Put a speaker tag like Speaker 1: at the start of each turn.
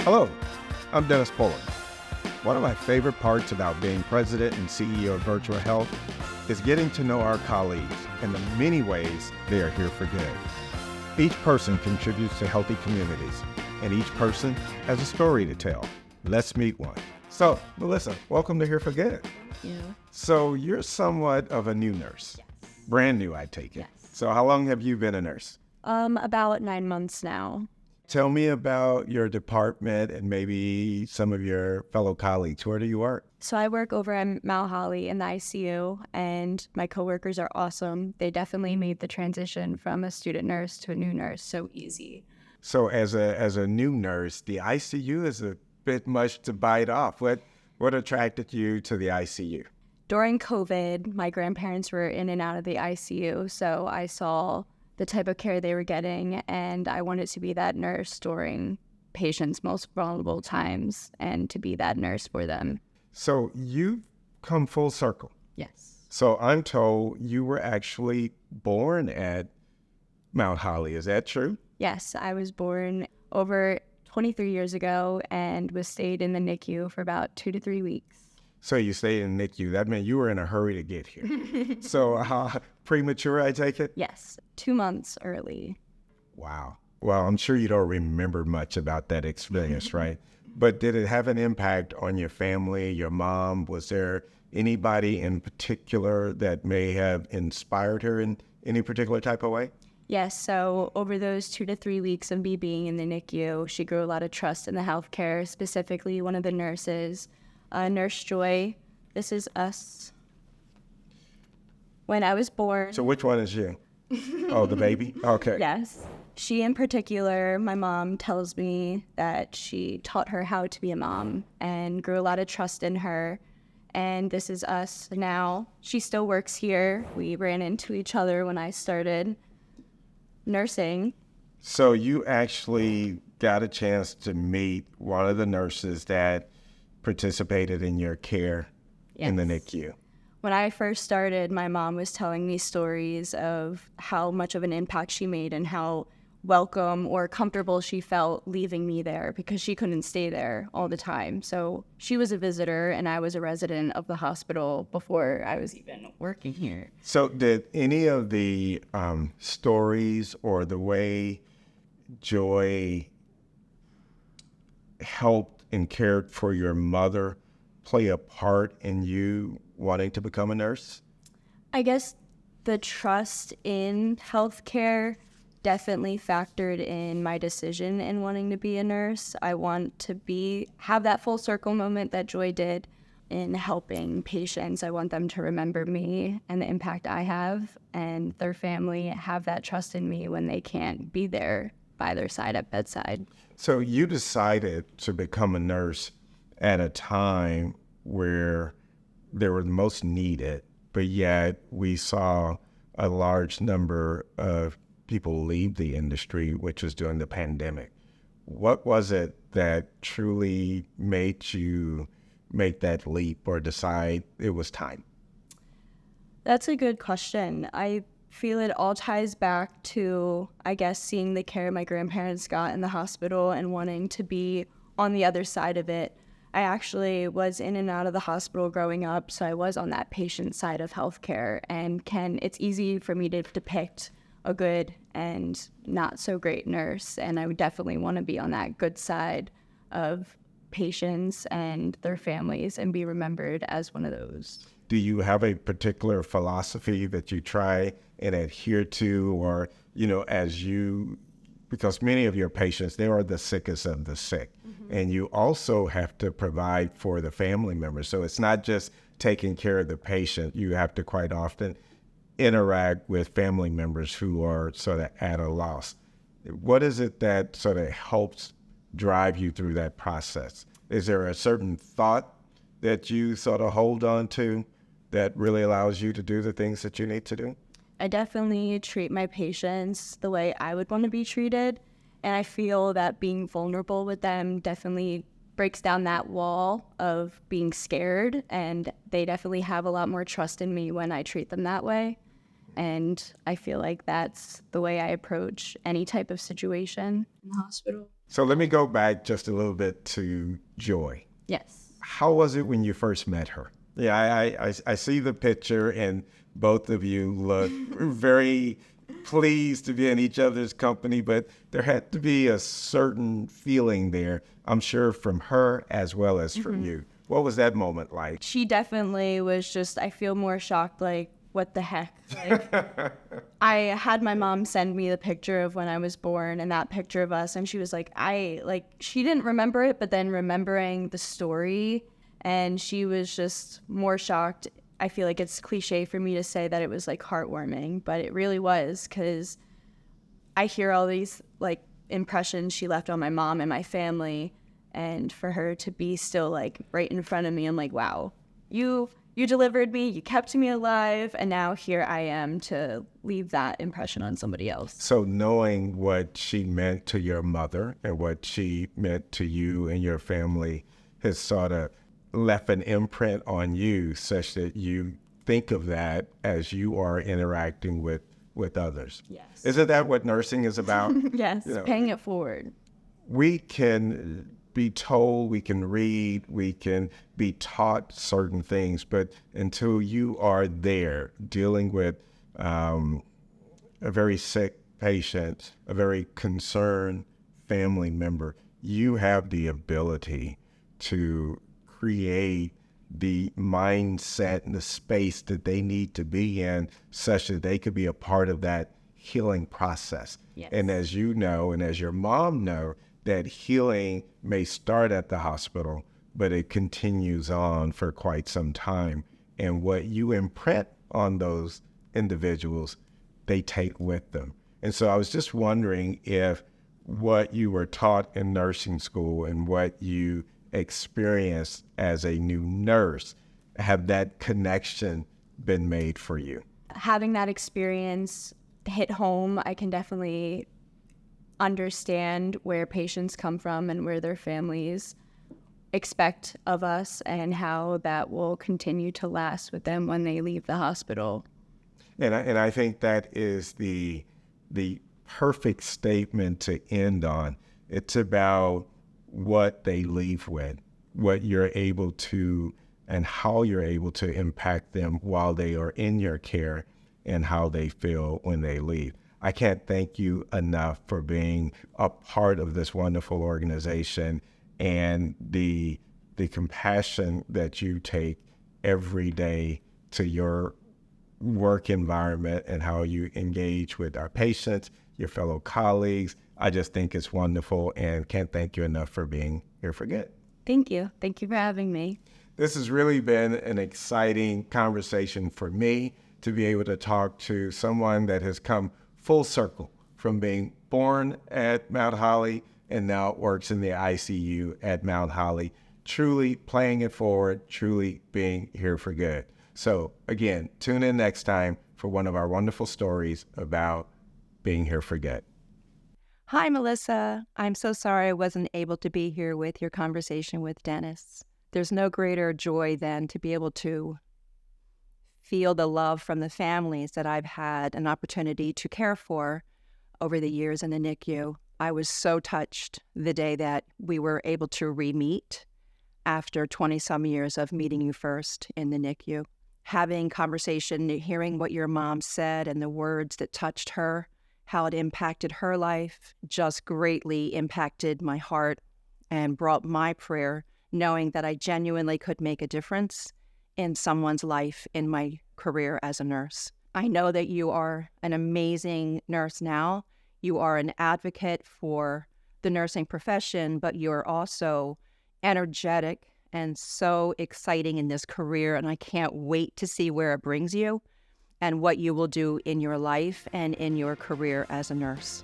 Speaker 1: Hello, I'm Dennis Pullin. One of my favorite parts about being president and CEO of Virtua Health is getting to know our colleagues and the many ways they are here for good. Each person contributes to healthy communities, and each person has a story to tell. Let's meet one. So, Melissa, welcome to Here for Good.
Speaker 2: Thank you.
Speaker 1: So you're somewhat of a new nurse.
Speaker 2: Yes.
Speaker 1: Brand new, I take it.
Speaker 2: Yes.
Speaker 1: So how long have you been a nurse?
Speaker 2: About 9 months now.
Speaker 1: Tell me about your department and maybe some of your fellow colleagues. Where do you work?
Speaker 2: So I work over at Mount Holly in the ICU, and my coworkers are awesome. They definitely made the transition from a student nurse to a new nurse so easy.
Speaker 1: So as a new nurse, the ICU is a bit much to bite off. What attracted you to the ICU?
Speaker 2: During COVID, my grandparents were in and out of the ICU, so I saw the type of care they were getting, and I wanted to be that nurse during patients' most vulnerable times and to be that nurse for them.
Speaker 1: So you've come full circle.
Speaker 2: Yes.
Speaker 1: So I'm told you were actually born at Mount Holly. Is that true?
Speaker 2: Yes, I was born over 23 years ago and was stayed in the NICU for about 2 to 3 weeks.
Speaker 1: So you stayed in NICU. That meant you were in a hurry to get here. So premature, I take it?
Speaker 2: Yes, 2 months early.
Speaker 1: Wow. Well, I'm sure you don't remember much about that experience, right? But did it have an impact on your family, your mom? Was there anybody in particular that may have inspired her in any particular type of way?
Speaker 2: Yes, so over those 2 to 3 weeks of me being in the NICU, she grew a lot of trust in the healthcare, specifically one of the nurses, Nurse Joy. This is us. When I was born.
Speaker 1: So which one is you? Oh, the baby? Okay.
Speaker 2: Yes. She in particular, my mom tells me that she taught her how to be a mom and grew a lot of trust in her. And this is us now. She still works here. We ran into each other when I started nursing.
Speaker 1: So you actually got a chance to meet one of the nurses that participated in your care in the NICU.
Speaker 2: When I first started, my mom was telling me stories of how much of an impact she made and how welcome or comfortable she felt leaving me there because she couldn't stay there all the time. So she was a visitor and I was a resident of the hospital before I was even working here.
Speaker 1: So did any of the stories or the way Joy helped and cared for your mother play a part in you wanting to become a nurse?
Speaker 2: I guess the trust in healthcare definitely factored in my decision in wanting to be a nurse. I want to have that full circle moment that Joy did in helping patients. I want them to remember me and the impact I have, and their family have that trust in me when they can't be there by their side at bedside.
Speaker 1: So you decided to become a nurse at a time where they were most needed, but yet we saw a large number of people leave the industry, which was during the pandemic. What was it that truly made you make that leap or decide it was time?
Speaker 2: That's a good question. I feel it all ties back to, I guess, seeing the care my grandparents got in the hospital and wanting to be on the other side of it. I actually was in and out of the hospital growing up, so I was on that patient side of healthcare, and it's easy for me to depict a good and not so great nurse, and I would definitely want to be on that good side of patients and their families and be remembered as one of those.
Speaker 1: Do you have a particular philosophy that you try and adhere to, or, because many of your patients, they are the sickest of the sick, and you also have to provide for the family members. So it's not just taking care of the patient. You have to quite often interact with family members who are sort of at a loss. What is it that sort of helps drive you through that process? Is there a certain thought that you sort of hold on to that really allows you to do the things that you need to do?
Speaker 2: I definitely treat my patients the way I would want to be treated, and I feel that being vulnerable with them definitely breaks down that wall of being scared, and they definitely have a lot more trust in me when I treat them that way. And I feel like that's the way I approach any type of situation in the hospital.
Speaker 1: So let me go back just a little bit to Joy.
Speaker 2: Yes.
Speaker 1: How was it when you first met her? Yeah, I see the picture, and both of you look very pleased to be in each other's company, but there had to be a certain feeling there, I'm sure, from her as well as from you. What was that moment like?
Speaker 2: She definitely was just, I feel more shocked, like, what the heck? Like, I had my mom send me the picture of when I was born and that picture of us, and she was like, she didn't remember it, but then remembering the story, and she was just more shocked. I feel like it's cliche for me to say that it was like heartwarming, but it really was, because I hear all these like impressions she left on my mom and my family, and for her to be still like right in front of me, I'm like, wow, you delivered me, you kept me alive, and now here I am to leave that impression on somebody else.
Speaker 1: So knowing what she meant to your mother and what she meant to you and your family has sort of left an imprint on you such that you think of that as you are interacting with others.
Speaker 2: Yes.
Speaker 1: Isn't that what nursing is about?
Speaker 2: Yes, paying it forward.
Speaker 1: We can be told, we can read, we can be taught certain things, but until you are there dealing with a very sick patient, a very concerned family member, you have the ability to create the mindset and the space that they need to be in such that they could be a part of that healing process.
Speaker 2: Yes.
Speaker 1: And as you know, and as your mom know, that healing may start at the hospital, but it continues on for quite some time. And what you imprint on those individuals, they take with them. And so I was just wondering if what you were taught in nursing school and what you experienced as a new nurse, have that connection been made for you?
Speaker 2: Having that experience hit home, I can definitely understand where patients come from and where their families expect of us, and how that will continue to last with them when they leave the hospital.
Speaker 1: And I think that is the perfect statement to end on. It's about what they leave with, what you're able to, and how you're able to impact them while they are in your care, and how they feel when they leave. I can't thank you enough for being a part of this wonderful organization, and the compassion that you take every day to your work environment and how you engage with our patients, your fellow colleagues. I just think it's wonderful, and can't thank you enough for being here for good.
Speaker 2: Thank you. Thank you for having me.
Speaker 1: This has really been an exciting conversation for me to be able to talk to someone that has come full circle from being born at Mount Holly and now works in the ICU at Mount Holly, truly playing it forward, truly being here for good. So again, tune in next time for one of our wonderful stories about being here for good.
Speaker 3: Hi, Melissa. I'm so sorry I wasn't able to be here with your conversation with Dennis. There's no greater joy than to be able to feel the love from the families that I've had an opportunity to care for over the years in the NICU. I was so touched the day that we were able to re-meet after 20-some years of meeting you first in the NICU. Having conversation, hearing what your mom said and the words that touched her, how it impacted her life, just greatly impacted my heart and brought my prayer, knowing that I genuinely could make a difference in someone's life in my career as a nurse. I know that you are an amazing nurse now. You are an advocate for the nursing profession, but you're also energetic and so exciting in this career, and I can't wait to see where it brings you and what you will do in your life and in your career as a nurse.